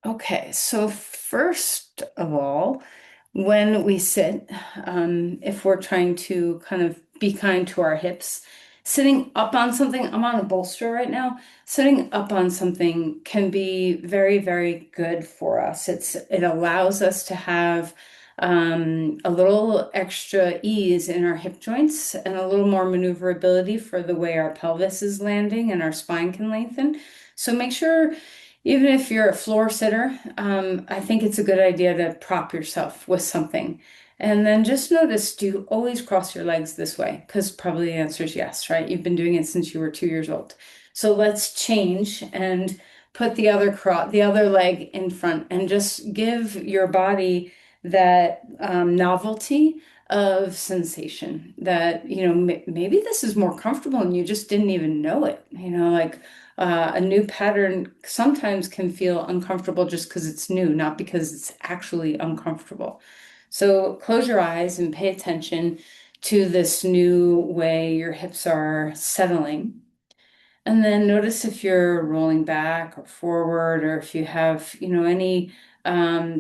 Okay, so first of all, when we sit, if we're trying to kind of be kind to our hips, sitting up on something, I'm on a bolster right now, sitting up on something can be very, very good for us. It allows us to have a little extra ease in our hip joints and a little more maneuverability for the way our pelvis is landing and our spine can lengthen. So make sure. Even if you're a floor sitter, I think it's a good idea to prop yourself with something. And then just notice, do you always cross your legs this way? Because probably the answer is yes, right? You've been doing it since you were 2 years old. So let's change and put the other leg in front and just give your body that novelty of sensation that, maybe this is more comfortable and you just didn't even know it. Like a new pattern sometimes can feel uncomfortable just because it's new, not because it's actually uncomfortable. So close your eyes and pay attention to this new way your hips are settling. And then notice if you're rolling back or forward, or if you have, any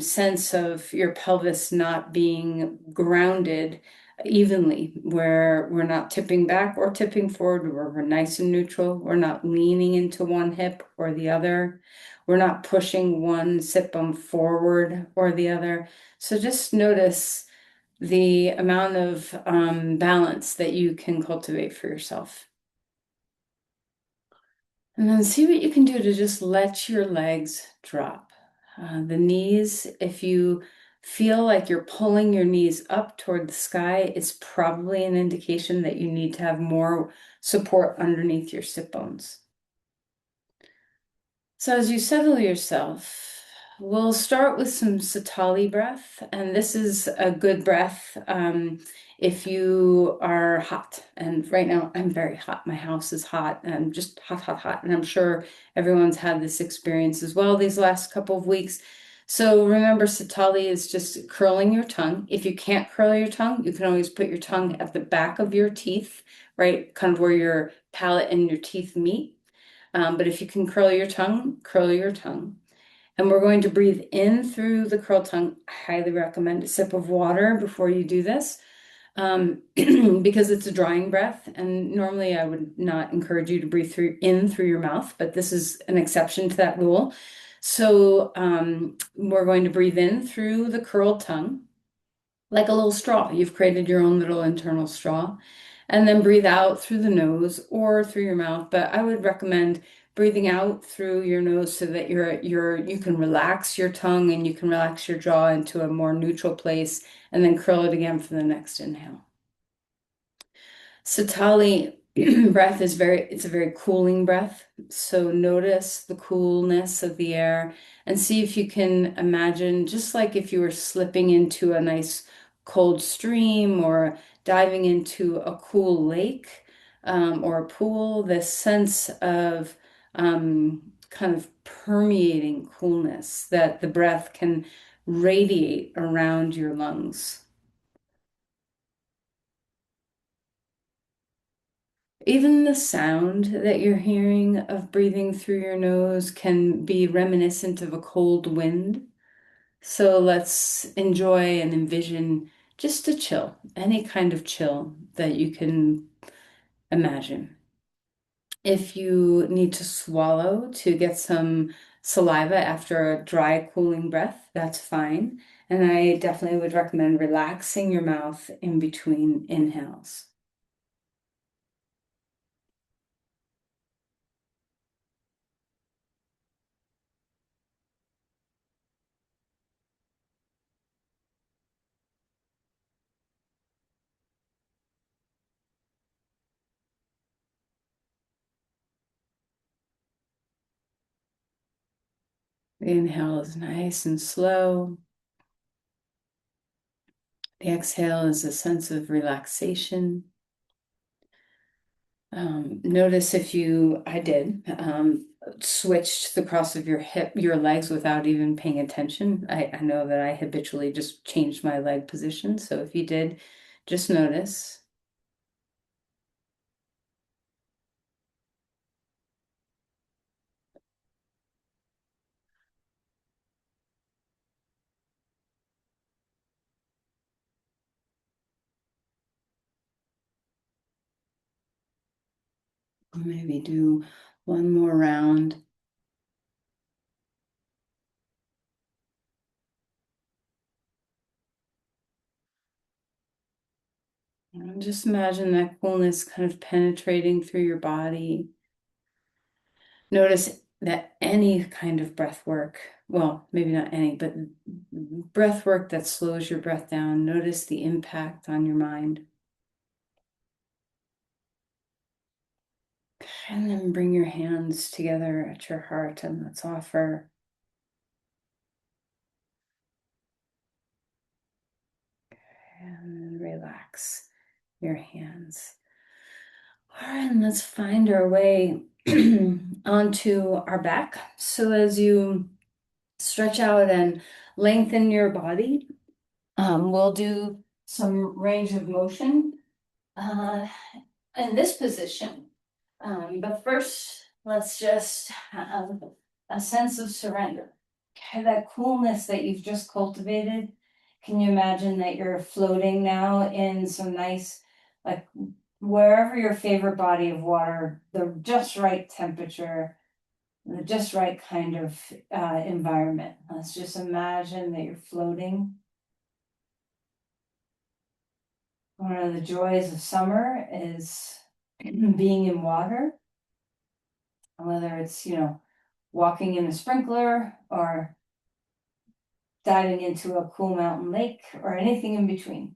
sense of your pelvis not being grounded evenly, where we're not tipping back or tipping forward, where we're nice and neutral. We're not leaning into one hip or the other. We're not pushing one sit bone forward or the other. So just notice the amount of balance that you can cultivate for yourself. And then see what you can do to just let your legs drop. The knees, if you feel like you're pulling your knees up toward the sky, it's probably an indication that you need to have more support underneath your sit bones. So as you settle yourself, we'll start with some Satali breath, and this is a good breath if you are hot. And right now, I'm very hot. My house is hot, and just hot, hot, hot. And I'm sure everyone's had this experience as well these last couple of weeks. So remember, Satali is just curling your tongue. If you can't curl your tongue, you can always put your tongue at the back of your teeth, right? Kind of where your palate and your teeth meet. But if you can curl your tongue, curl your tongue. And we're going to breathe in through the curl tongue. I highly recommend a sip of water before you do this because it's a drying breath. And normally I would not encourage you to breathe through your mouth, but this is an exception to that rule. So we're going to breathe in through the curled tongue like a little straw. You've created your own little internal straw. And then breathe out through the nose or through your mouth. But I would recommend breathing out through your nose so that you can relax your tongue and you can relax your jaw into a more neutral place and then curl it again for the next inhale. Satali breath it's a very cooling breath. So notice the coolness of the air and see if you can imagine, just like if you were slipping into a nice cold stream or diving into a cool lake or a pool, this sense of kind of permeating coolness that the breath can radiate around your lungs. Even the sound that you're hearing of breathing through your nose can be reminiscent of a cold wind. So let's enjoy and envision just a chill, any kind of chill that you can imagine. If you need to swallow to get some saliva after a dry, cooling breath, that's fine. And I definitely would recommend relaxing your mouth in between inhales. The inhale is nice and slow. The exhale is a sense of relaxation. Notice if I did, switched the cross of your legs without even paying attention. I know that I habitually just changed my leg position. So if you did, just notice. Maybe do one more round. And just imagine that coolness kind of penetrating through your body. Notice that any kind of breath work, well, maybe not any, but breath work that slows your breath down, notice the impact on your mind. And then bring your hands together at your heart and let's offer. And relax your hands. All right, and let's find our way onto our back. So as you stretch out and lengthen your body, we'll do some range of motion in this position. But first, let's just have a sense of surrender. Okay, that coolness that you've just cultivated. Can you imagine that you're floating now in some nice, like wherever your favorite body of water, the just right temperature, the just right kind of environment. Let's just imagine that you're floating. One of the joys of summer is being in water, whether it's, walking in a sprinkler or diving into a cool mountain lake or anything in between.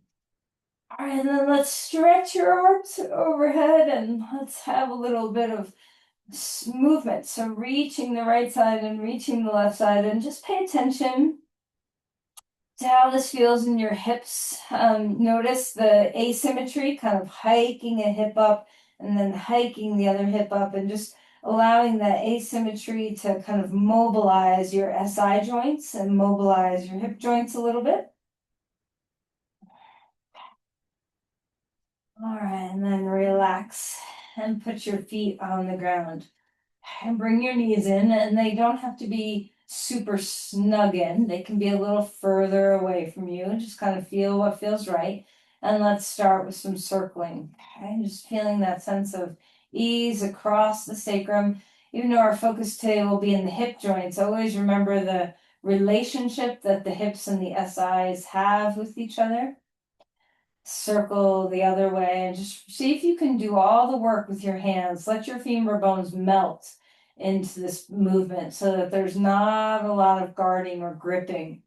All right, and then let's stretch your arms overhead and let's have a little bit of movement. So reaching the right side and reaching the left side, and just pay attention to how this feels in your hips. Notice the asymmetry, kind of hiking a hip up and then hiking the other hip up, and just allowing that asymmetry to kind of mobilize your SI joints and mobilize your hip joints a little bit. All right, and then relax and put your feet on the ground. And bring your knees in, and they don't have to be super snug in. They can be a little further away from you. Just kind of feel what feels right. And let's start with some circling. Okay, just feeling that sense of ease across the sacrum. Even though our focus today will be in the hip joints, always remember the relationship that the hips and the SIs have with each other. Circle the other way and just see if you can do all the work with your hands. Let your femur bones melt into this movement so that there's not a lot of guarding or gripping.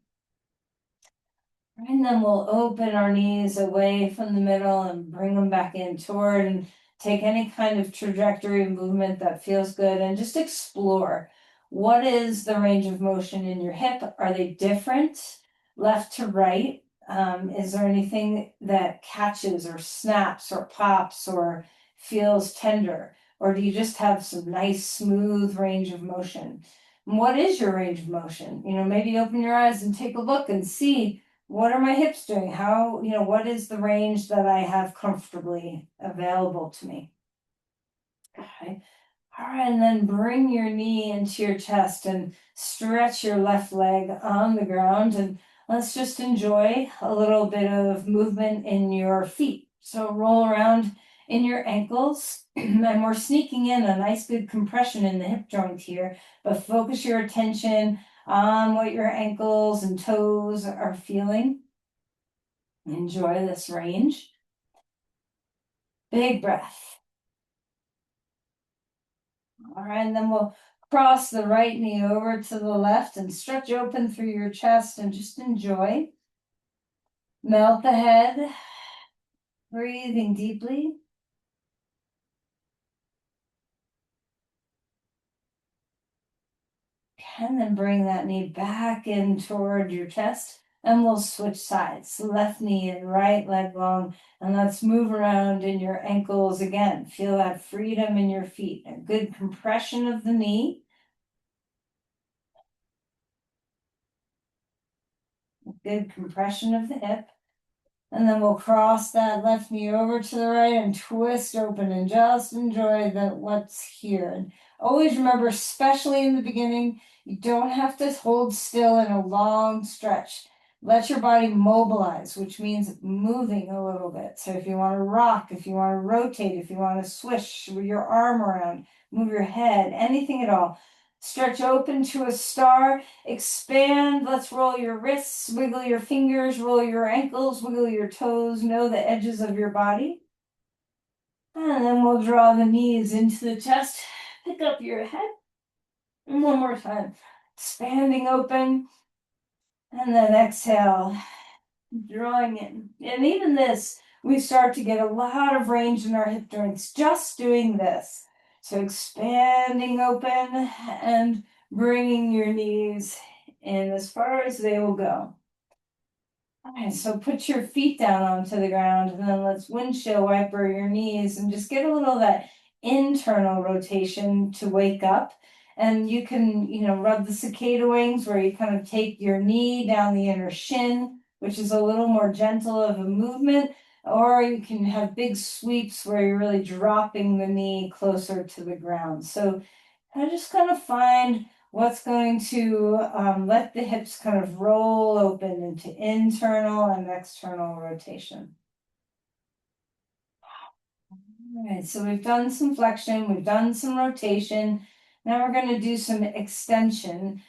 And then we'll open our knees away from the middle and bring them back in toward, and take any kind of trajectory movement that feels good and just explore. What is the range of motion in your hip? Are they different left to right? Is there anything that catches or snaps or pops or feels tender? Or do you just have some nice smooth range of motion? What is your range of motion? Maybe open your eyes and take a look and see, what are my hips doing? How, what is the range that I have comfortably available to me? Okay. All right, and then bring your knee into your chest and stretch your left leg on the ground. And let's just enjoy a little bit of movement in your feet. So roll around in your ankles, and we're sneaking in a nice good compression in the hip joint here, but focus your attention on what your ankles and toes are feeling. Enjoy this range. Big breath. All right, and then we'll cross the right knee over to the left and stretch open through your chest and just enjoy. Melt the head, breathing deeply. And then bring that knee back in toward your chest, and we'll switch sides. Left knee and right leg long, and let's move around in your ankles again. Feel that freedom in your feet, a good compression of the knee. Good compression of the hip. And then we'll cross that left knee over to the right and twist open and just enjoy what's here. And always remember, especially in the beginning, you don't have to hold still in a long stretch. let your body mobilize, which means moving a little bit. So if you want to rock, if you want to rotate, if you want to swish your arm around, move your head, anything at all. Stretch open to a star, expand. Let's roll your wrists, wiggle your fingers, roll your ankles, wiggle your toes, know the edges of your body. And then we'll draw the knees into the chest, pick up your head. And one more time, expanding open. And then exhale, drawing in. And even this, we start to get a lot of range in our hip joints just doing this. So expanding open and bringing your knees in as far as they will go. All right, so put your feet down onto the ground and then let's windshield wiper your knees and just get a little of that internal rotation to wake up. And you can, rub the cicada wings where you kind of take your knee down the inner shin, which is a little more gentle of a movement, or you can have big sweeps where you're really dropping the knee closer to the ground. So I just kind of find what's going to let the hips kind of roll open into internal and external rotation. All right, so we've done some flexion, we've done some rotation. Now we're going to do some extension.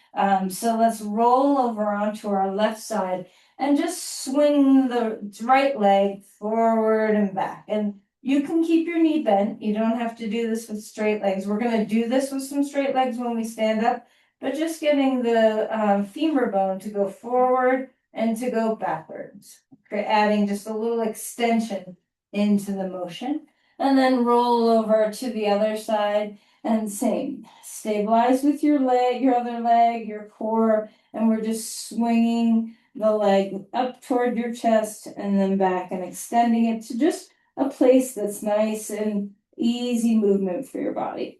So let's roll over onto our left side and just swing the right leg forward and back. And you can keep your knee bent. You don't have to do this with straight legs. We're going to do this with some straight legs when we stand up, but just getting the femur bone to go forward and to go backwards. Okay, adding just a little extension into the motion. And then roll over to the other side and same. Stabilize with your leg, your other leg, your core, and we're just swinging the leg up toward your chest and then back and extending it to just a place that's nice and easy movement for your body.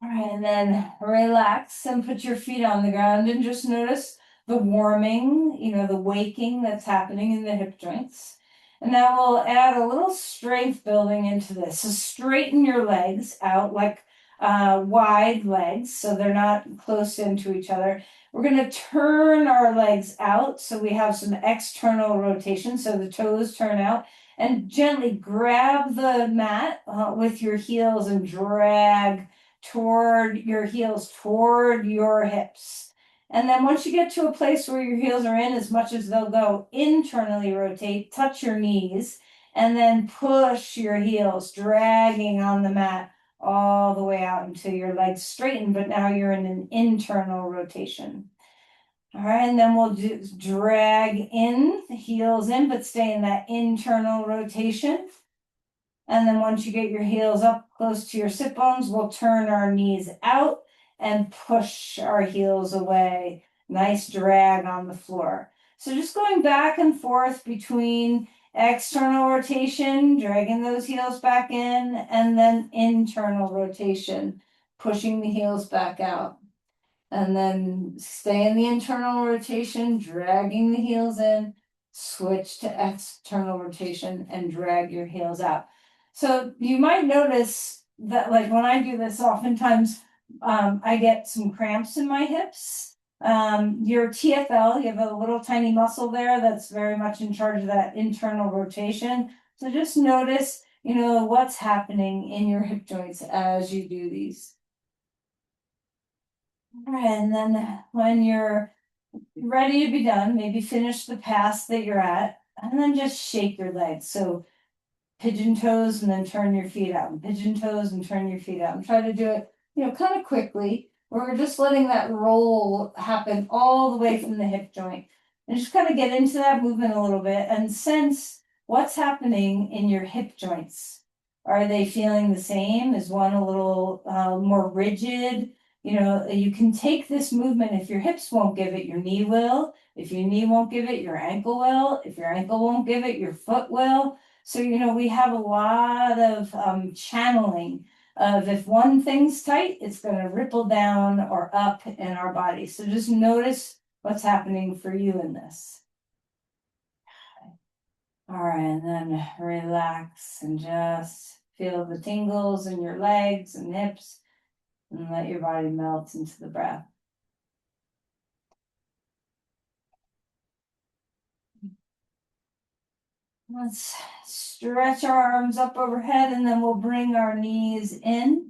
All right, and then relax and put your feet on the ground and just notice the warming, the waking that's happening in the hip joints. And now we'll add a little strength building into this. So straighten your legs out like wide legs so they're not close into each other. We're going to turn our legs out so we have some external rotation. So the toes turn out and gently grab the mat with your heels and drag toward your heels, toward your hips. And then once you get to a place where your heels are in as much as they'll go, internally rotate, touch your knees, and then push your heels, dragging on the mat all the way out until your legs straighten, but now you're in an internal rotation. All right, and then we'll just drag in, the heels in, but stay in that internal rotation. And then once you get your heels up close to your sit bones, we'll turn our knees out and push our heels away. Nice drag on the floor. So just going back and forth between external rotation, dragging those heels back in, and then internal rotation, pushing the heels back out. And then stay in the internal rotation, dragging the heels in, switch to external rotation and drag your heels out. So you might notice that like when I do this, oftentimes I get some cramps in my hips. Your TFL, you have a little tiny muscle there that's very much in charge of that internal rotation. So just notice, what's happening in your hip joints as you do these. And then when you're ready to be done, maybe finish the pass that you're at, and then just shake your legs. So pigeon toes and then turn your feet out, and pigeon toes and turn your feet out, and try to do it, kind of quickly. Where we're just letting that roll happen all the way from the hip joint. And just kind of get into that movement a little bit and sense what's happening in your hip joints. Are they feeling the same? Is one a little more rigid? You can take this movement. If your hips won't give it, your knee will. If your knee won't give it, your ankle will. If your ankle won't give it, your foot will. So, we have a lot of channeling of if one thing's tight, it's going to ripple down or up in our body. So just notice what's happening for you in this. All right, and then relax and just feel the tingles in your legs and hips and let your body melt into the breath. Let's stretch our arms up overhead and then we'll bring our knees in.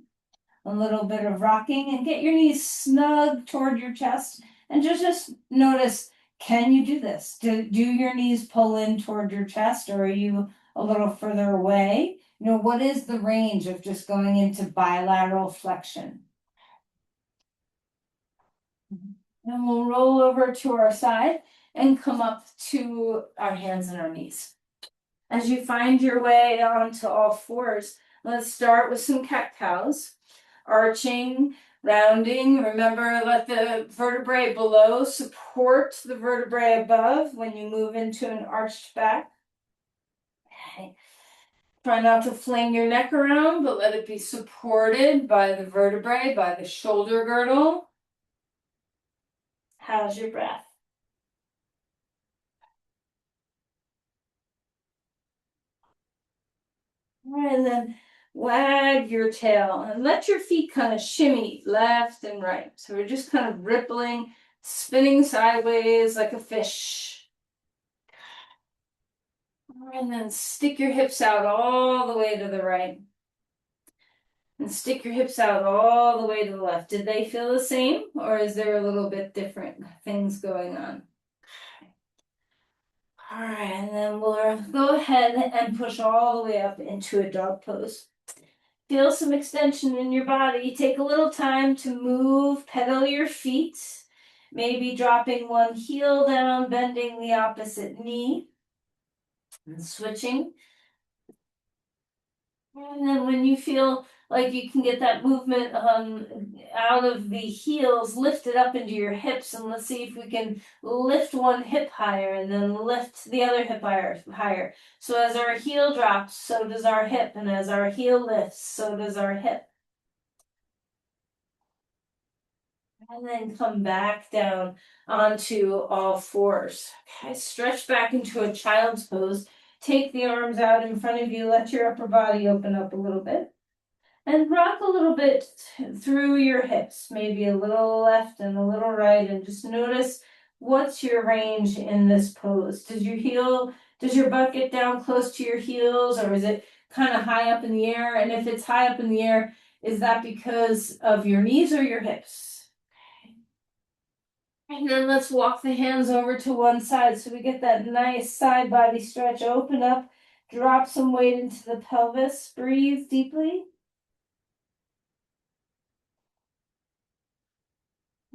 A little bit of rocking and get your knees snug toward your chest and just notice, can you do this? Do your knees pull in toward your chest or are you a little further away? You know, what is the range of just going into bilateral flexion? And we'll roll over to our side and come up to our hands and our knees. As you find your way onto all fours, let's start with some cat-cows. Arching, rounding. Remember, let the vertebrae below support the vertebrae above when you move into an arched back. Okay. Try not to fling your neck around, but let it be supported by the vertebrae, by the shoulder girdle. How's your breath? And then wag your tail and let your feet kind of shimmy left and right. So we're just kind of rippling, spinning sideways like a fish. And then stick your hips out all the way to the right. And stick your hips out all the way to the left. Did they feel the same or is there a little bit different things going on? All right, and then we'll go ahead and push all the way up into a dog pose. Feel some extension in your body. Take a little time to move, pedal your feet, maybe dropping one heel down, bending the opposite knee, and switching. And then when you feel like you can get that movement out of the heels, lift it up into your hips, and let's see if we can lift one hip higher and then lift the other hip higher. So as our heel drops, so does our hip, and as our heel lifts, so does our hip. And then come back down onto all fours. Okay, stretch back into a child's pose. Take the arms out in front of you. Let your upper body open up a little bit. And rock a little bit through your hips, maybe a little left and a little right, and just notice what's your range in this pose. Does your butt get down close to your heels, or is it kind of high up in the air? And if it's high up in the air, is that because of your knees or your hips? And then let's walk the hands over to one side so we get that nice side body stretch. Open up, drop some weight into the pelvis, breathe deeply.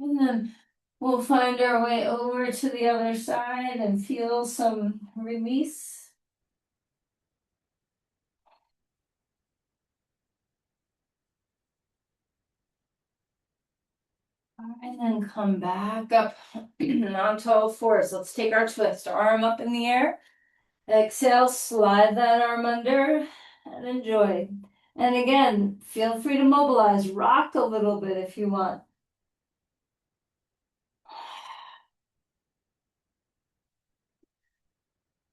And then we'll find our way over to the other side and feel some release. And then come back up onto all fours. Let's take our twist. Arm up in the air. Exhale, slide that arm under and enjoy. And again, feel free to mobilize. Rock a little bit if you want.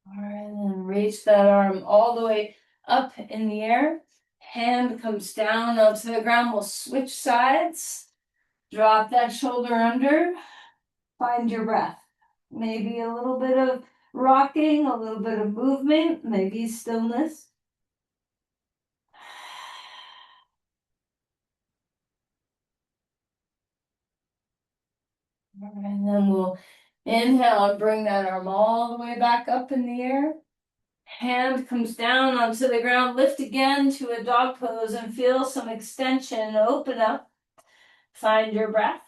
All right, and then reach that arm all the way up in the air. Hand comes down onto the ground. We'll switch sides. Drop that shoulder under. Find your breath. Maybe a little bit of rocking, a little bit of movement, maybe stillness. And then we'll inhale and bring that arm all the way back up in the air. Hand comes down onto the ground. Lift again to a dog pose and feel some extension. Open up. Find your breath.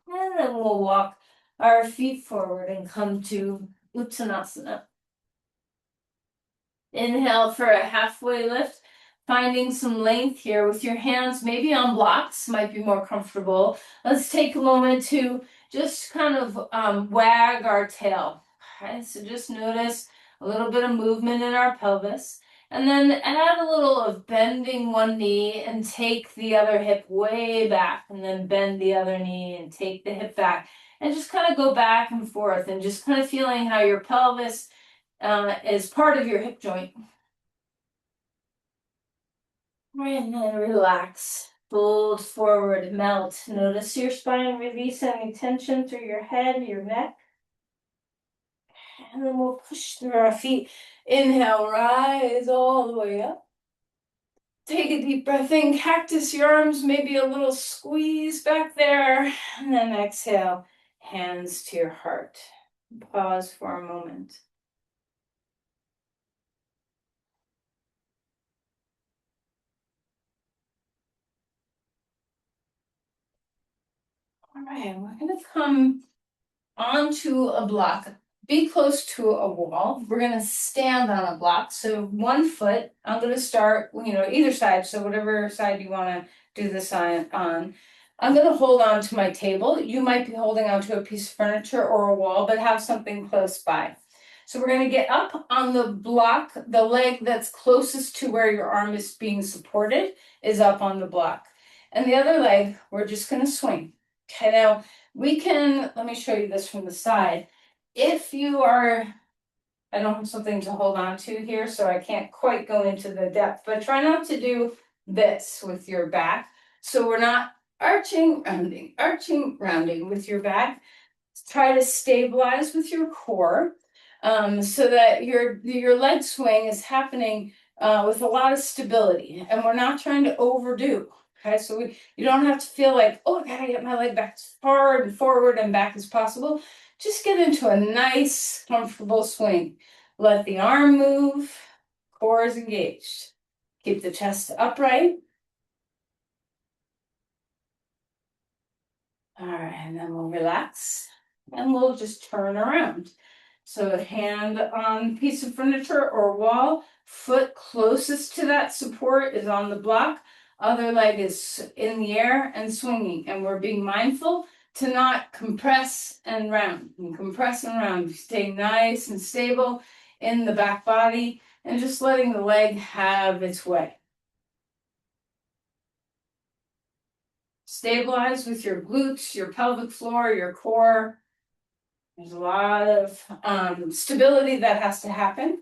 And then we'll walk our feet forward and come to Uttanasana. Inhale for a halfway lift, finding some length here with your hands maybe on blocks, might be more comfortable. Let's take a moment to just kind of wag our tail. Okay, so just notice a little bit of movement in our pelvis. And then add a little of bending one knee and take the other hip way back, and then bend the other knee and take the hip back. And just kind of go back and forth and just kind of feeling how your pelvis is part of your hip joint. And then relax. Fold forward, melt. Notice your spine, release any tension through your head, your neck. And then we'll push through our feet. Inhale, rise all the way up. Take a deep breath in, cactus your arms, maybe a little squeeze back there. And then exhale, hands to your heart. Pause for a moment. All right, we're going to come onto a block. Be close to a wall. We're going to stand on a block. So 1 foot, I'm going to start, either side. So whatever side you want to do this on. I'm going to hold on to my table. You might be holding onto a piece of furniture or a wall, but have something close by. So we're going to get up on the block. The leg that's closest to where your arm is being supported is up on the block. And the other leg, we're just going to swing. Okay, now let me show you this from the side. If you are, I don't have something to hold on to here, so I can't quite go into the depth, but try not to do this with your back. So we're not arching, rounding with your back. Try to stabilize with your core, so that your leg swing is happening with a lot of stability, and we're not trying to overdo. Okay, so you don't have to feel like, oh, I gotta get my leg back as far and forward and back as possible. Just get into a nice, comfortable swing. Let the arm move, core is engaged. Keep the chest upright. All right, and then we'll relax and we'll just turn around. So hand on piece of furniture or wall, foot closest to that support is on the block, other leg is in the air and swinging. And we're being mindful to not compress and round. And compress and round, stay nice and stable in the back body and just letting the leg have its way. Stabilize with your glutes, your pelvic floor, your core. There's a lot of stability that has to happen.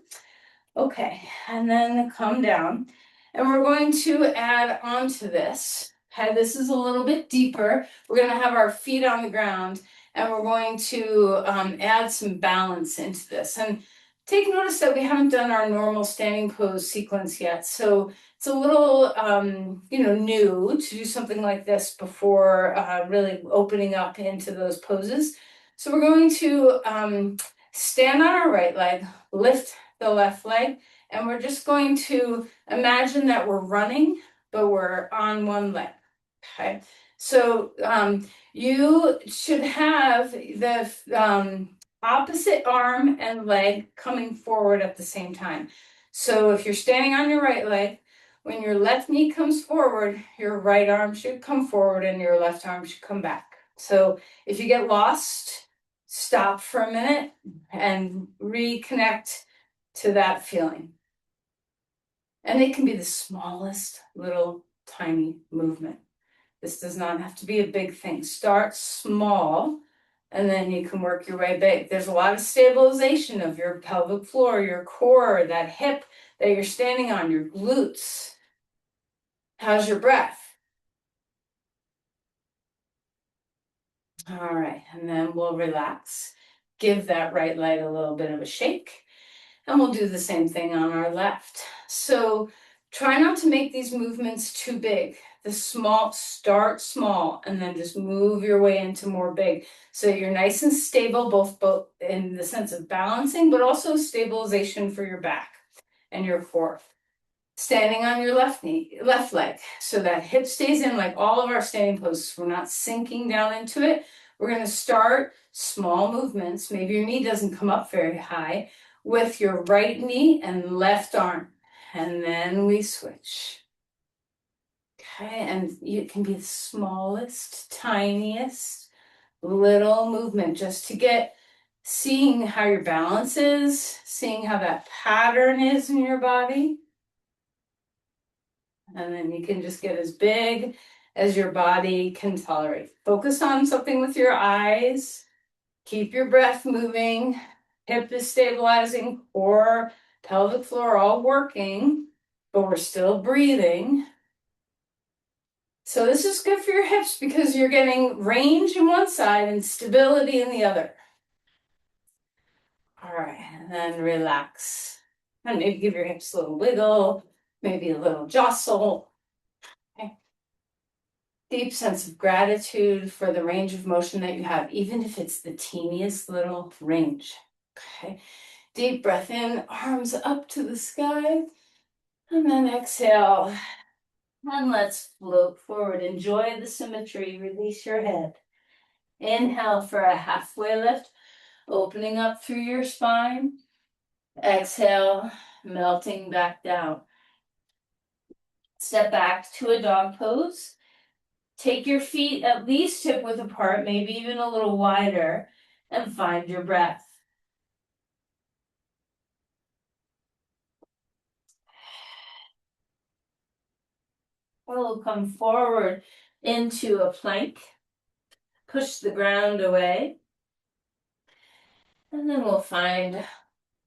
Okay, and then come down. And we're going to add onto this. Okay, this is a little bit deeper. We're going to have our feet on the ground and we're going to add some balance into this. And take notice that we haven't done our normal standing pose sequence yet. So it's a little, new to do something like this before really opening up into those poses. So we're going to stand on our right leg, lift the left leg, and we're just going to imagine that we're running, but we're on one leg. Okay, so you should have the opposite arm and leg coming forward at the same time. So if you're standing on your right leg, when your left knee comes forward, your right arm should come forward and your left arm should come back. So if you get lost, stop for a minute and reconnect to that feeling. And it can be the smallest little tiny movement. This does not have to be a big thing. Start small and then you can work your way big. There's a lot of stabilization of your pelvic floor, your core, that hip that you're standing on, your glutes. How's your breath? All right, and then we'll relax. Give that right leg a little bit of a shake. And we'll do the same thing on our left. So try not to make these movements too big. Start small and then just move your way into more big. So you're nice and stable, both in the sense of balancing, but also stabilization for your back and your core. Standing on your left leg, so that hip stays in, like all of our standing poses. We're not sinking down into it. We're going to start small movements. Maybe your knee doesn't come up very high, with your right knee and left arm. And then we switch. Okay, and it can be the smallest, tiniest little movement just to get seeing how your balance is, seeing how that pattern is in your body. And then you can just get as big as your body can tolerate. Focus on something with your eyes. Keep your breath moving. Hip is stabilizing, core, pelvic floor all working, but we're still breathing. So this is good for your hips because you're getting range in one side and stability in the other. All right, and then relax. And maybe give your hips a little wiggle, maybe a little jostle. Okay. Deep sense of gratitude for the range of motion that you have, even if it's the teeniest little range. Okay. Deep breath in, arms up to the sky. And then exhale. And let's float forward. Enjoy the symmetry. Release your head. Inhale for a halfway lift, opening up through your spine. Exhale, melting back down. Step back to a dog pose. Take your feet at least hip width apart, maybe even a little wider, and find your breath. We'll come forward into a plank. Push the ground away. And then we'll find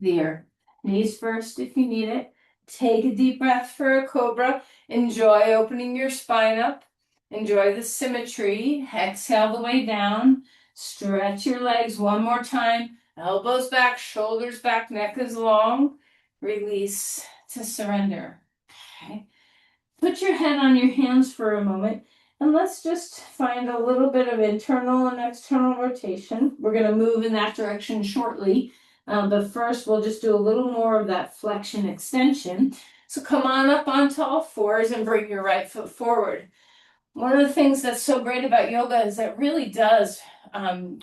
the earth. Knees first if you need it. Take a deep breath for a cobra. Enjoy opening your spine up. Enjoy the symmetry. Exhale the way down. Stretch your legs one more time. Elbows back, shoulders back, neck is long. Release to surrender. Okay. Put your head on your hands for a moment. And let's just find a little bit of internal and external rotation. We're going to move in that direction shortly. But first, we'll just do a little more of that flexion extension. So come on up onto all fours and bring your right foot forward. One of the things that's so great about yoga is that it really does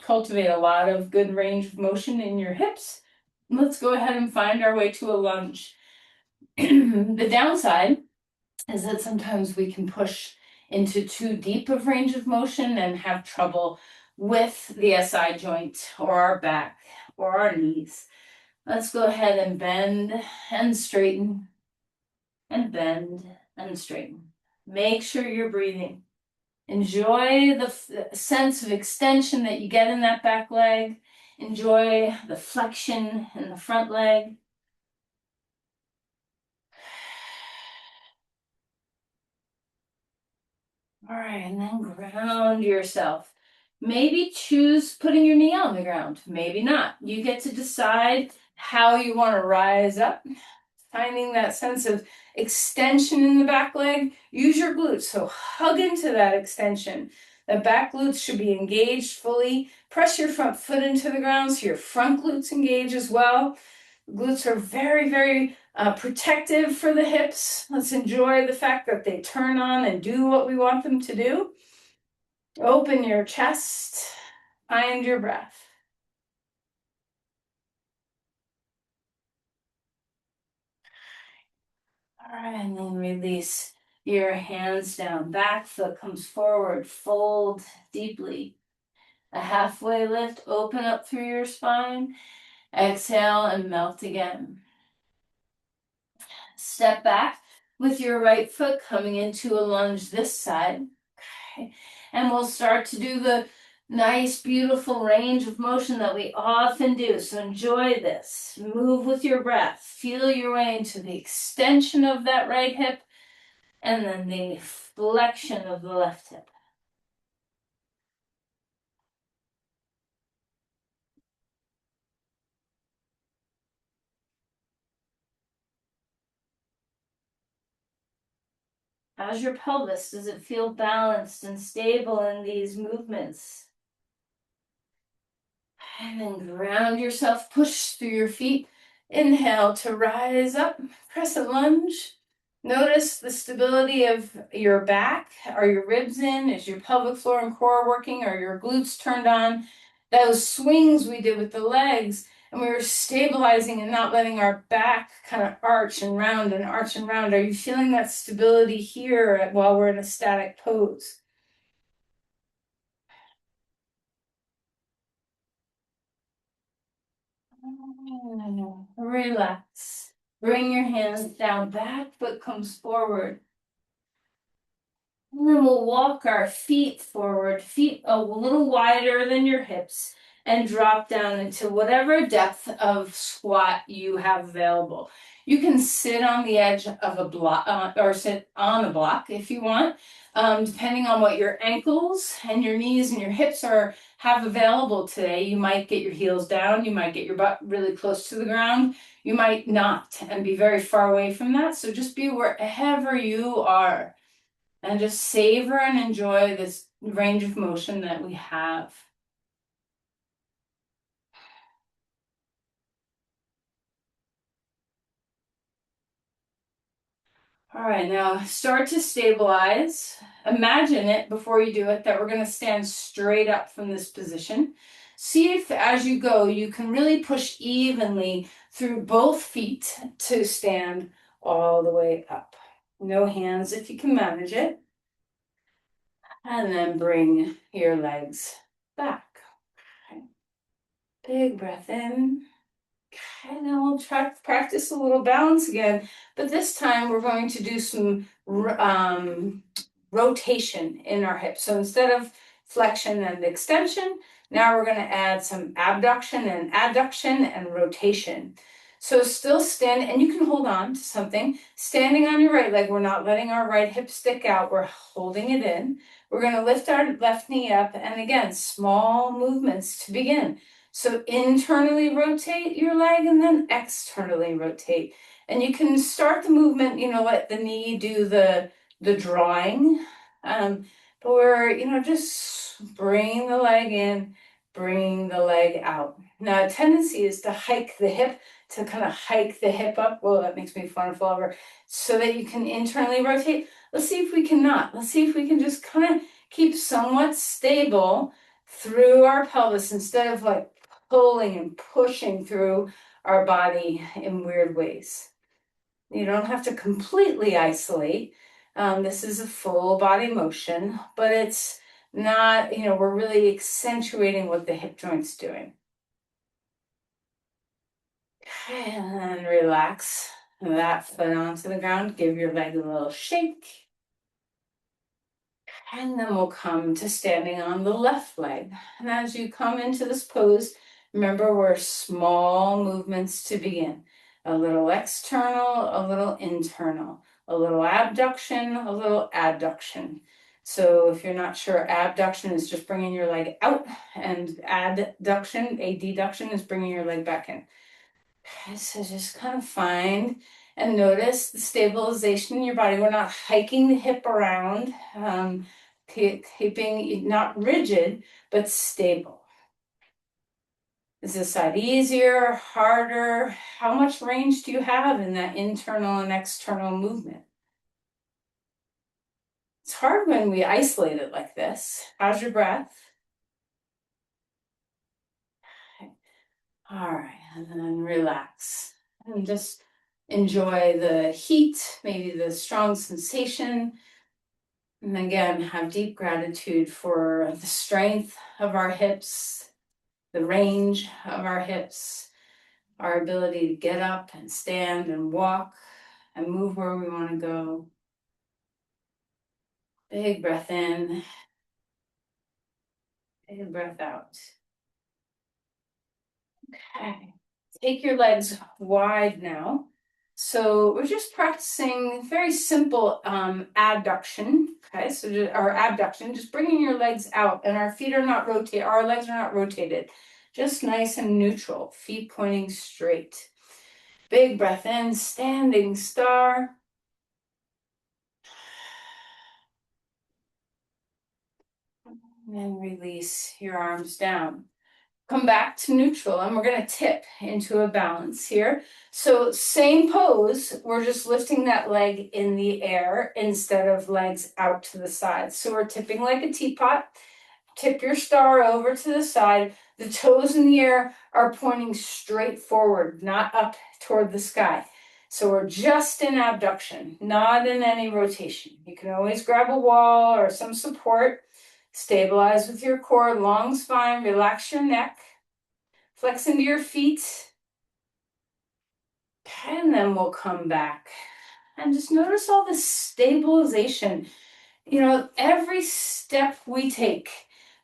cultivate a lot of good range of motion in your hips. Let's go ahead and find our way to a lunge. The downside is that sometimes we can push into too deep of range of motion and have trouble with the SI joint or our back or our knees. Let's go ahead and bend and straighten and bend and straighten. Make sure you're breathing. Enjoy the sense of extension that you get in that back leg. Enjoy the flexion in the front leg. All right, and then ground yourself. Maybe choose putting your knee on the ground, maybe not. You get to decide how you want to rise up. Finding that sense of extension in the back leg. Use your glutes, so hug into that extension. The back glutes should be engaged fully. Press your front foot into the ground so your front glutes engage as well. Glutes are very, very protective for the hips. Let's enjoy the fact that they turn on and do what we want them to do. Open your chest, find your breath. All right, and then release your hands down. Back foot comes forward, fold deeply. A halfway lift, open up through your spine. Exhale and melt again. Step back with your right foot coming into a lunge this side. Okay. And we'll start to do the nice, beautiful range of motion that we often do. So enjoy this. Move with your breath. Feel your way into the extension of that right hip and then the flexion of the left hip. How's your pelvis? Does it feel balanced and stable in these movements? And then ground yourself, push through your feet. Inhale to rise up, crescent lunge. Notice the stability of your back. Are your ribs in? Is your pelvic floor and core working? Are your glutes turned on? Those swings we did with the legs, and we were stabilizing and not letting our back kind of arch and round and arch and round. Are you feeling that stability here while we're in a static pose? Relax. Bring your hands down, back foot comes forward. And then we'll walk our feet forward, feet a little wider than your hips. and drop down into whatever depth of squat you have available. You can sit on the edge of a block or sit on a block if you want, depending on what your ankles and your knees and your hips have available today. You might get your heels down, you might get your butt really close to the ground, you might not and be very far away from that. So just be wherever you are and just savor and enjoy this range of motion that we have. All right, now start to stabilize. Imagine it before you do it that we're going to stand straight up from this position. See if as you go, you can really push evenly through both feet to stand all the way up. No hands if you can manage it. And then bring your legs back. Okay. Big breath in. And then we'll try to practice a little balance again, but this time we're going to do some rotation in our hips. So instead of flexion and extension, now we're going to add some abduction and adduction and rotation. So still stand, and you can hold on to something. Standing on your right leg, we're not letting our right hip stick out, we're holding it in. We're going to lift our left knee up, and again, small movements to begin. So internally rotate your leg and then externally rotate. And you can start the movement, let the knee do the drawing. But we're, just bring the leg in, bring the leg out. Now, a tendency is to hike the hip, to kind of hike the hip up. Well, that makes me want to fall over. So that you can internally rotate. Let's see if we can not. Let's see if we can just kind of keep somewhat stable through our pelvis instead of like pulling and pushing through our body in weird ways. You don't have to completely isolate. This is a full body motion, but it's not, we're really accentuating what the hip joint's doing. Okay, and then relax that foot onto the ground. Give your leg a little shake. And then we'll come to standing on the left leg. And as you come into this pose, remember we're small movements to begin. A little external, a little internal, a little abduction, a little adduction. So if you're not sure, abduction is just bringing your leg out, and adduction, adduction, is bringing your leg back in. Okay, so just kind of find and notice the stabilization in your body. We're not hiking the hip around, keeping not rigid, but stable. Is this side easier, harder? How much range do you have in that internal and external movement? It's hard when we isolate it like this. How's your breath? Okay. All right, and then relax and just enjoy the heat, maybe the strong sensation. And again, have deep gratitude for the strength of our hips, the range of our hips, our ability to get up and stand and walk and move where we want to go. Big breath in, big breath out. Okay, take your legs wide now. So we're just practicing very simple adduction. Okay, so our abduction, just bringing your legs out, and our feet are not rotated. Our legs are not rotated. Just nice and neutral. Feet pointing straight. Big breath in, standing star. And release your arms down. Come back to neutral, and we're going to tip into a balance here. So same pose, we're just lifting that leg in the air instead of legs out to the side. So we're tipping like a teapot. Tip your star over to the side. The toes in the air are pointing straight forward, not up toward the sky. So we're just in abduction, not in any rotation. You can always grab a wall or some support. Stabilize with your core, long spine, relax your neck. Flex into your feet. And then we'll come back. And just notice all this stabilization. Every step we take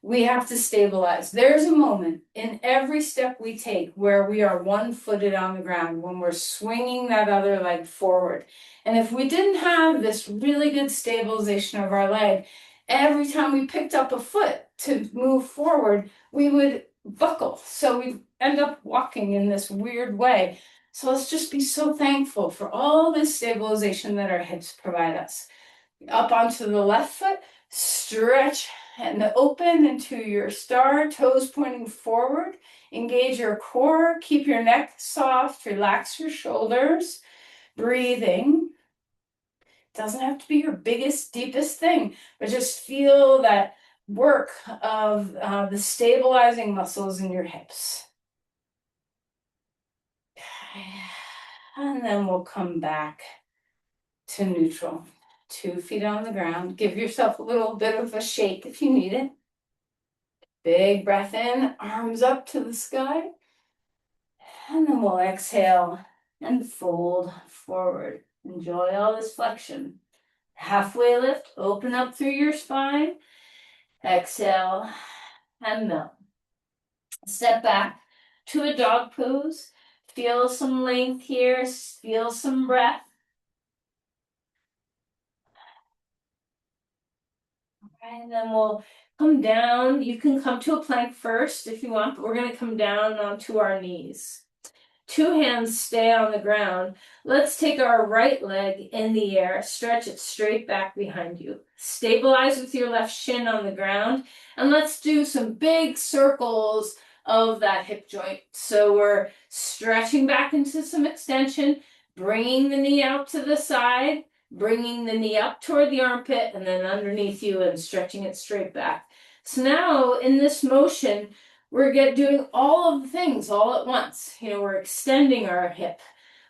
we have to stabilize. There's a moment in every step we take where we are one-footed on the ground, when we're swinging that other leg forward. And if we didn't have this really good stabilization of our leg, every time we picked up a foot to move forward, we would buckle. So we'd end up walking in this weird way. So let's just be so thankful for all this stabilization that our hips provide us. Up onto the left foot, stretch and open into your star, toes pointing forward. Engage your core, keep your neck soft, relax your shoulders, breathing. Doesn't have to be your biggest, deepest thing, but just feel that work of the stabilizing muscles in your hips. And then we'll come back to neutral. 2 feet on the ground. Give yourself a little bit of a shake if you need it. Big breath in, arms up to the sky. And then we'll exhale and fold forward. Enjoy all this flexion. Halfway lift, open up through your spine. Exhale and melt. Step back to a dog pose. Feel some length here, feel some breath. And then we'll come down. You can come to a plank first if you want, but we're going to come down onto our knees. 2 hands stay on the ground. Let's take our right leg in the air, stretch it straight back behind you. Stabilize with your left shin on the ground, and let's do some big circles of that hip joint. So we're stretching back into some extension, bringing the knee out to the side, bringing the knee up toward the armpit, and then underneath you and stretching it straight back. So now in this motion, we're doing all of the things all at once. We're extending our hip,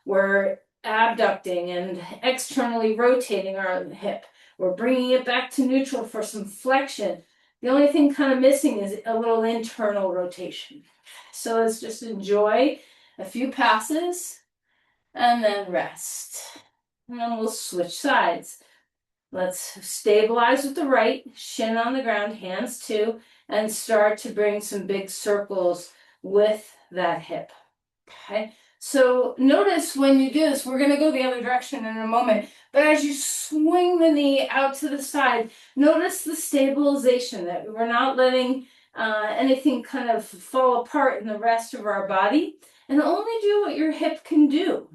we're abducting and externally rotating our hip. We're bringing it back to neutral for some flexion. The only thing kind of missing is a little internal rotation. So let's just enjoy a few passes and then rest. And then we'll switch sides. Let's stabilize with the right, shin on the ground, hands too, and start to bring some big circles with that hip. Okay, so notice when you do this, we're going to go the other direction in a moment, but as you swing the knee out to the side, notice the stabilization, that we're not letting anything kind of fall apart in the rest of our body, and only do what your hip can do.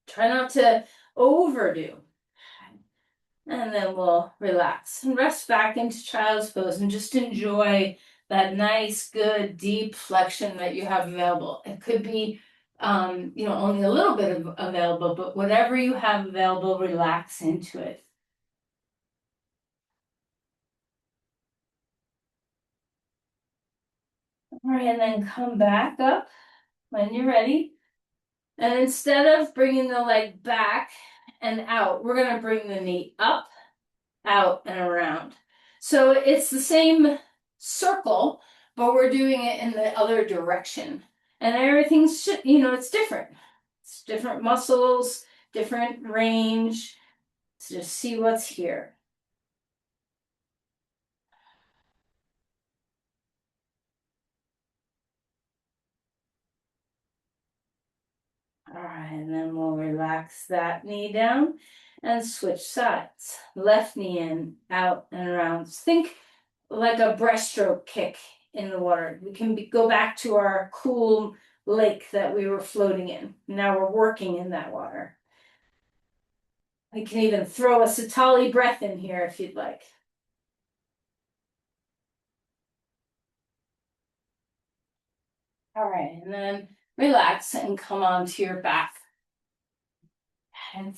Try not to overdo. And then we'll relax and rest back into child's pose and just enjoy that nice, good, deep flexion that you have available. It could be, only a little bit of available, but whatever you have available, relax into it. All right, and then come back up when you're ready. And instead of bringing the leg back and out, we're going to bring the knee up, out, and around. So it's the same circle, but we're doing it in the other direction. And everything's, it's different. It's different muscles, different range. So just see what's here. All right, and then we'll relax that knee down and switch sides. Left knee in, out, and around. Think like a breaststroke kick in the water. We can go back to our cool lake that we were floating in. Now we're working in that water. We can even throw a Sitali breath in here if you'd like. All right, and then relax and come onto your back. And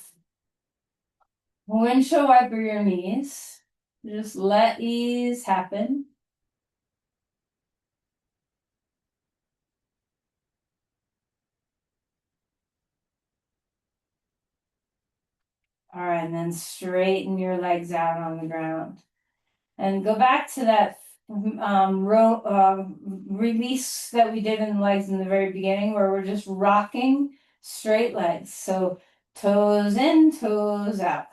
windshield wiper your knees. Just let ease happen. All right, and then straighten your legs out on the ground. And go back to that release that we did in the legs in the very beginning, where we're just rocking straight legs. So toes in, toes out.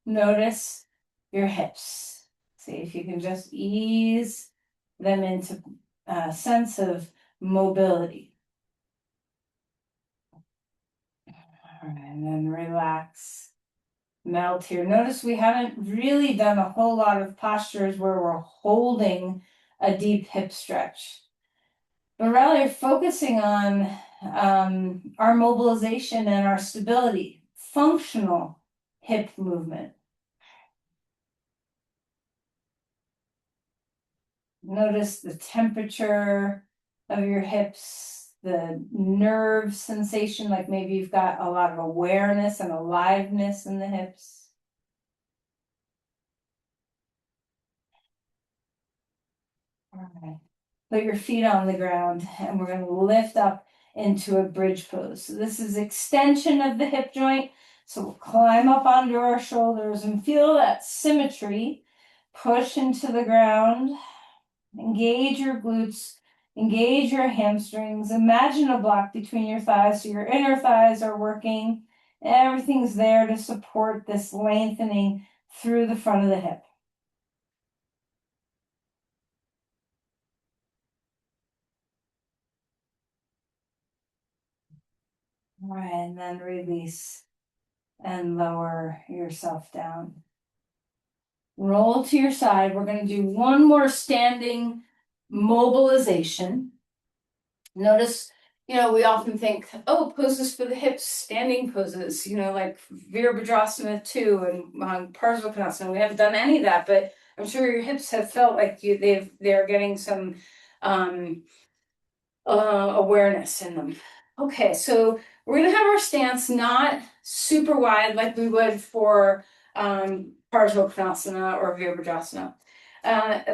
Notice your hips. See if you can just ease them into a sense of mobility. All right, and then relax, melt here. Notice we haven't really done a whole lot of postures where we're holding a deep hip stretch, but rather focusing on our mobilization and our stability, functional hip movement. Notice the temperature of your hips, the nerve sensation, like maybe you've got a lot of awareness and aliveness in the hips. All right. Put your feet on the ground and we're going to lift up into a bridge pose. So this is extension of the hip joint. So we'll climb up onto our shoulders and feel that symmetry. Push into the ground. Engage your glutes, engage your hamstrings. Imagine a block between your thighs so your inner thighs are working. Everything's there to support this lengthening through the front of the hip. All right, and then release and lower yourself down. Roll to your side. We're going to do one more standing mobilization. Notice, we often think, oh, poses for the hips, standing poses, like Virabhadrasana 2 and Parsvakonasana. We haven't done any of that, but I'm sure your hips have felt like they're getting some awareness in them. Okay, so we're gonna have our stance not super wide like we would for Parsvakonasana or Virabhadrasana.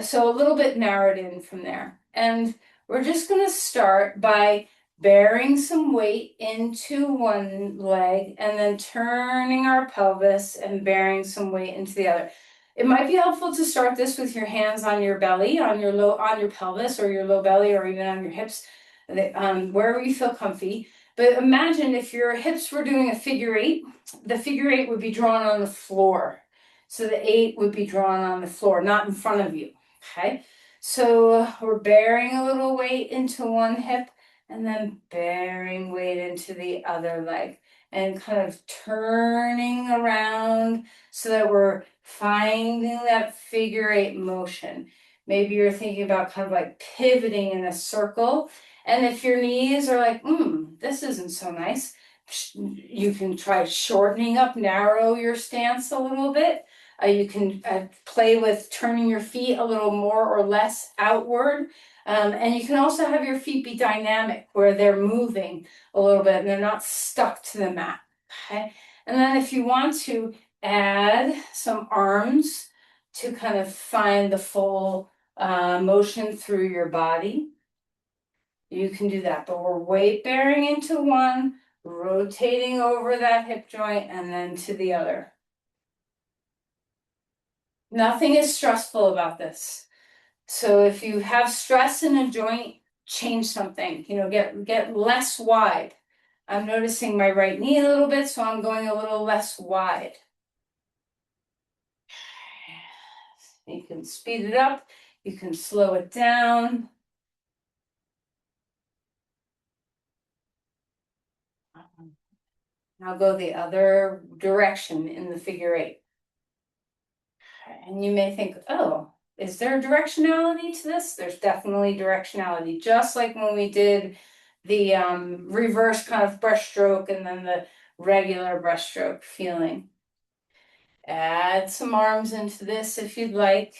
So a little bit narrowed in from there. And we're just going to start by bearing some weight into one leg and then turning our pelvis and bearing some weight into the other. It might be helpful to start this with your hands on your belly, on your pelvis or your low belly, or even on your hips, wherever you feel comfy. But imagine if your hips were doing a figure eight, the figure eight would be drawn on the floor. So the 8 would be drawn on the floor, not in front of you, okay? So we're bearing a little weight into one hip and then bearing weight into the other leg and kind of turning around so that we're finding that figure 8 motion. Maybe you're thinking about kind of like pivoting in a circle. And if your knees are like, this isn't so nice, you can try shortening up, narrow your stance a little bit. You can play with turning your feet a little more or less outward. And you can also have your feet be dynamic where they're moving a little bit and they're not stuck to the mat. Okay. And then if you want to add some arms to kind of find the full motion through your body, you can do that. But we're weight bearing into one, rotating over that hip joint and then to the other. Nothing is stressful about this. So if you have stress in a joint, change something, get less wide. I'm noticing my right knee a little bit, so I'm going a little less wide. You can speed it up, you can slow it down. Now go the other direction in the figure 8. And you may think, oh, is there directionality to this? There's definitely directionality, just like when we did the reverse kind of brushstroke and then the regular brushstroke feeling. Add some arms into this if you'd like.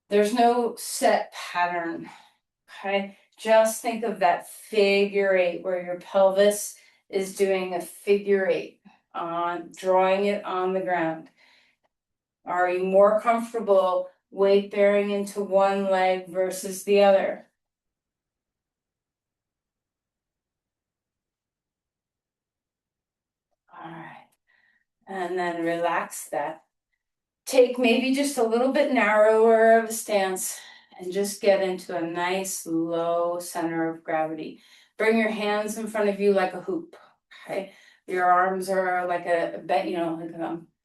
There's no set pattern, okay? Just think of that figure 8 where your pelvis is doing a figure 8 on drawing it on the ground. Are you more comfortable weight bearing into one leg versus the other? All right. And then relax that. Take maybe just a little bit narrower of a stance and just get into a nice low center of gravity. Bring your hands in front of you like a hoop, okay? Your arms are like a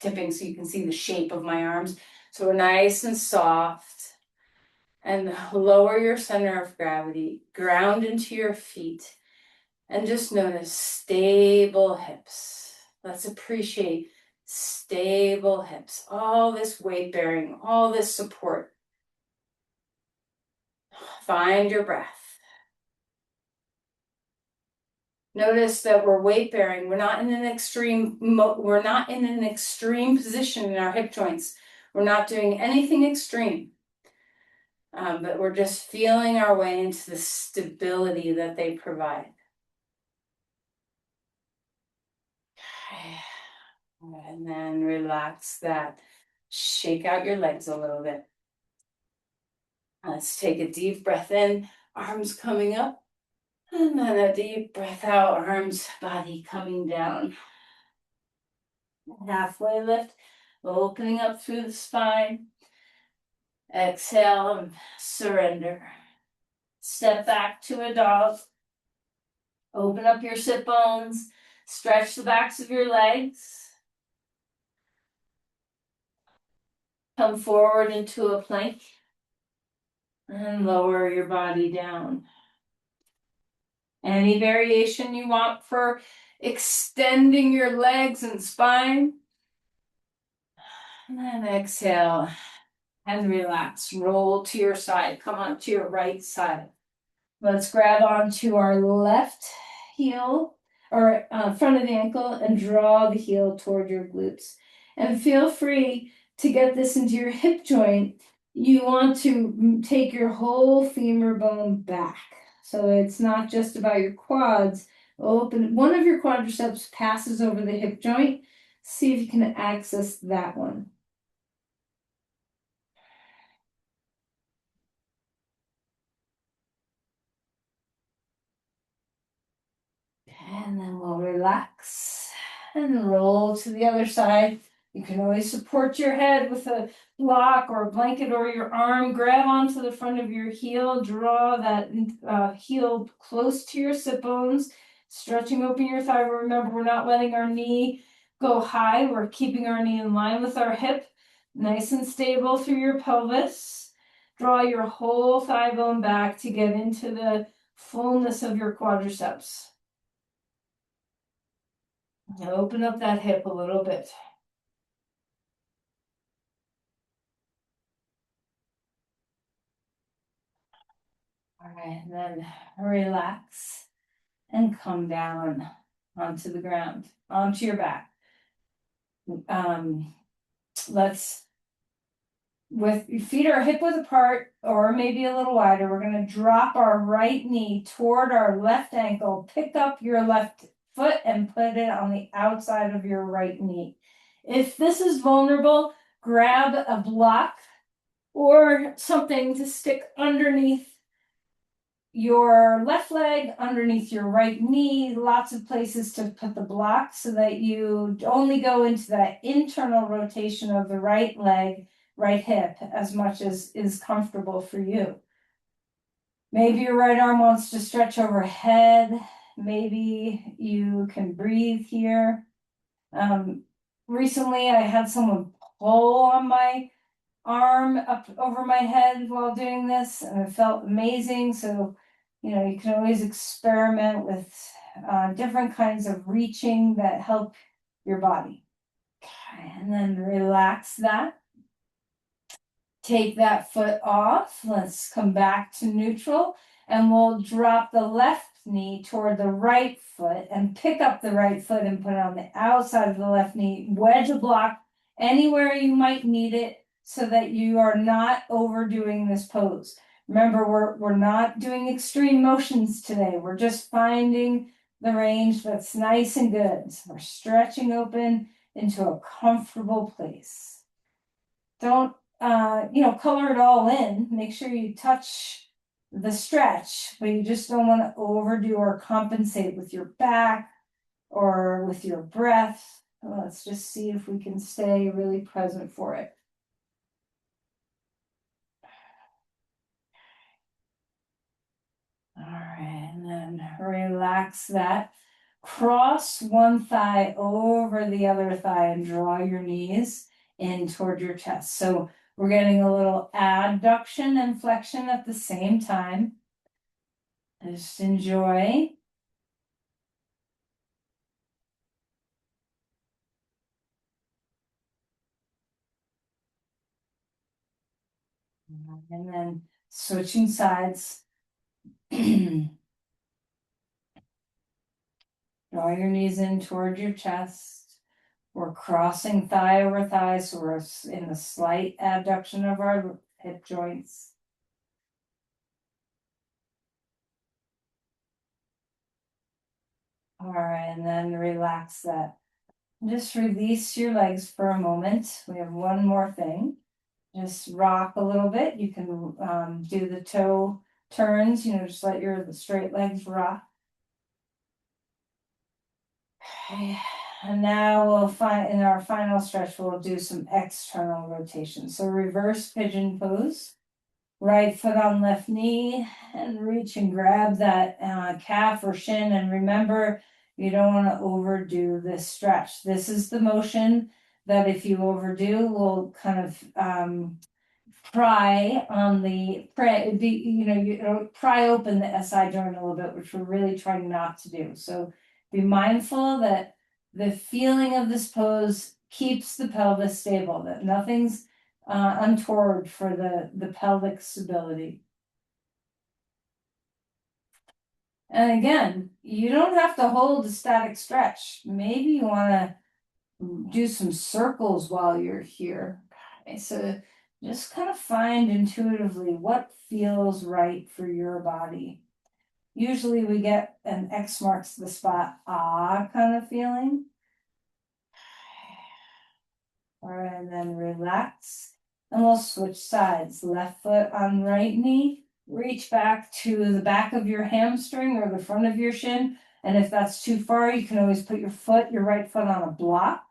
tipping so you can see the shape of my arms. So we're nice and soft. And lower your center of gravity, ground into your feet, and just notice stable hips. Let's appreciate stable hips, all this weight bearing, all this support. Find your breath. Notice that we're weight bearing. We're not in an extreme position in our hip joints. We're not doing anything extreme. But we're just feeling our way into the stability that they provide. And then relax that. Shake out your legs a little bit. Let's take a deep breath in, arms coming up. And then a deep breath out, arms, body coming down. Halfway lift, opening up through the spine. Exhale and surrender. Step back to a dog. Open up your sit bones. Stretch the backs of your legs. Come forward into a plank. And lower your body down. Any variation you want for extending your legs and spine. And then exhale and relax. Roll to your side. Come on to your right side. Let's grab onto our left heel or front of the ankle and draw the heel toward your glutes. And feel free to get this into your hip joint. You want to take your whole femur bone back. So it's not just about your quads. Open one of your quadriceps passes over the hip joint. See if you can access that one. And then we'll relax and roll to the other side. You can always support your head with a block or a blanket or your arm. Grab onto the front of your heel. Draw that heel close to your sit bones. Stretching open your thigh. Remember, we're not letting our knee go high. We're keeping our knee in line with our hip. Nice and stable through your pelvis. Draw your whole thigh bone back to get into the fullness of your quadriceps. And open up that hip a little bit. All right, and then relax and come down onto the ground, onto your back. Let's, with your feet are hip width apart or maybe a little wider, we're going to drop our right knee toward our left ankle, pick up your left foot and put it on the outside of your right knee. If this is vulnerable, grab a block or something to stick underneath your left leg, underneath your right knee, lots of places to put the block so that you only go into that internal rotation of the right leg, right hip, as much as is comfortable for you. Maybe your right arm wants to stretch overhead. Maybe you can breathe here. Recently, I had someone pull on my arm up over my head while doing this, and it felt amazing. So, you can always experiment with different kinds of reaching that help your body. Okay, and then relax that. Take that foot off. Let's come back to neutral, and we'll drop the left knee toward the right foot and pick up the right foot and put it on the outside of the left knee. Wedge a block anywhere you might need it so that you are not overdoing this pose. Remember, we're not doing extreme motions today. We're just finding the range that's nice and good. So we're stretching open into a comfortable place. Don't color it all in. Make sure you touch the stretch, but you just don't want to overdo or compensate with your back or with your breath. Let's just see if we can stay really present for it. All right, and then relax that. cross one thigh over the other thigh and draw your knees in toward your chest. So we're getting a little adduction and flexion at the same time. Just enjoy. And then switching sides. Draw your knees in toward your chest. We're crossing thigh over thigh, so we're in a slight abduction of our hip joints. All right, and then relax that. Just release your legs for a moment. We have one more thing. Just rock a little bit. You can do the toe turns, just let your straight legs rock. Okay. And now we'll find in our final stretch, we'll do some external rotation. So reverse pigeon pose. Right foot on left knee and reach and grab that calf or shin. And remember, you don't want to overdo this stretch. This is the motion that if you overdo will kind of pry on the you pry open the SI joint a little bit, which we're really trying not to do. So be mindful that the feeling of this pose keeps the pelvis stable, that nothing's untoward for the pelvic stability. And again, you don't have to hold a static stretch. Maybe you want to do some circles while you're here. Okay, so just kind of find intuitively what feels right for your body. Usually we get an X marks the spot, kind of feeling. All right, and then relax. And we'll switch sides. Left foot on right knee. Reach back to the back of your hamstring or the front of your shin. And if that's too far, you can always put your right foot on a block.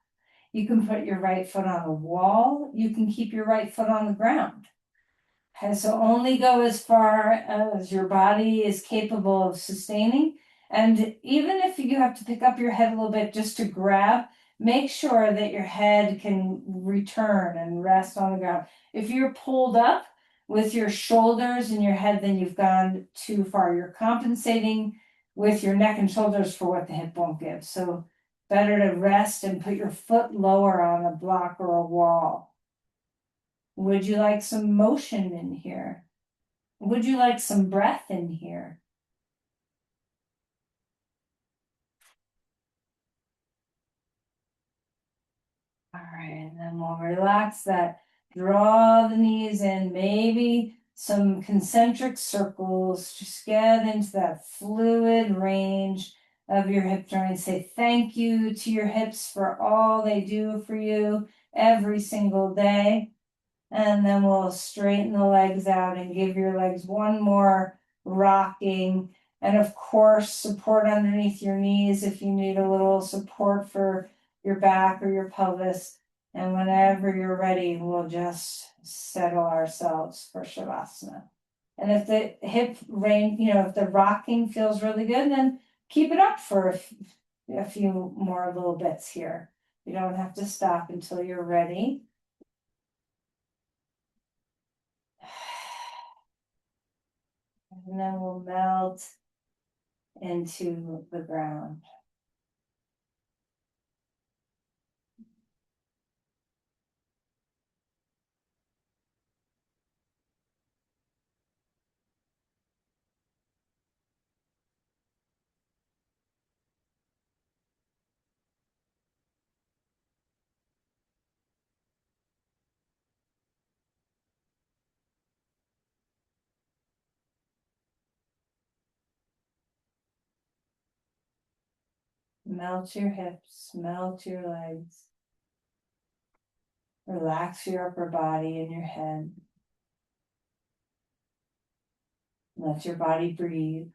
You can put your right foot on a wall. You can keep your right foot on the ground. Okay, so only go as far as your body is capable of sustaining. And even if you have to pick up your head a little bit just to grab, make sure that your head can return and rest on the ground. If you're pulled up with your shoulders and your head, then you've gone too far. You're compensating with your neck and shoulders for what the hip won't give. So better to rest and put your foot lower on a block or a wall. Would you like some motion in here? Would you like some breath in here? All right, and then we'll relax that. Draw the knees in, maybe some concentric circles. Just get into that fluid range of your hip joints. Say thank you to your hips for all they do for you every single day. And then we'll straighten the legs out and give your legs one more rocking. And of course, support underneath your knees if you need a little support for your back or your pelvis. And whenever you're ready, we'll just settle ourselves for Shavasana. And if the hip range, if the rocking feels really good, then keep it up for a few more little bits here. You don't have to stop until you're ready. And then we'll melt into the ground. Melt your hips, melt your legs. Relax your upper body and your head. Let your body breathe.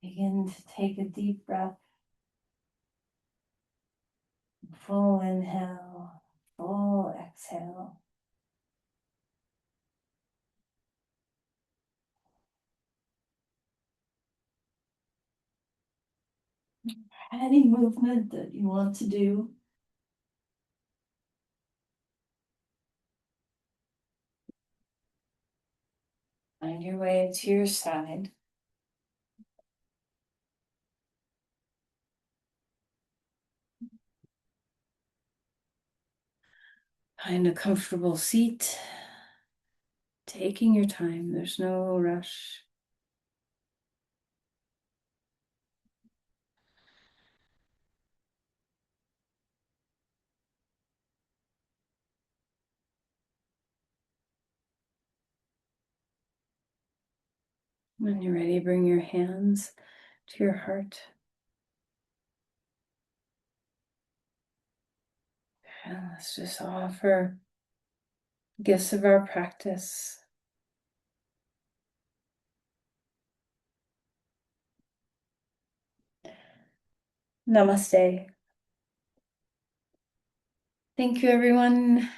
Begin to take a deep breath. Full inhale, full exhale. Any movement that you want to do. Find your way to your side. Find a comfortable seat. Taking your time, there's no rush. When you're ready, bring your hands to your heart. And let's just offer gifts of our practice. Namaste. Thank you, everyone.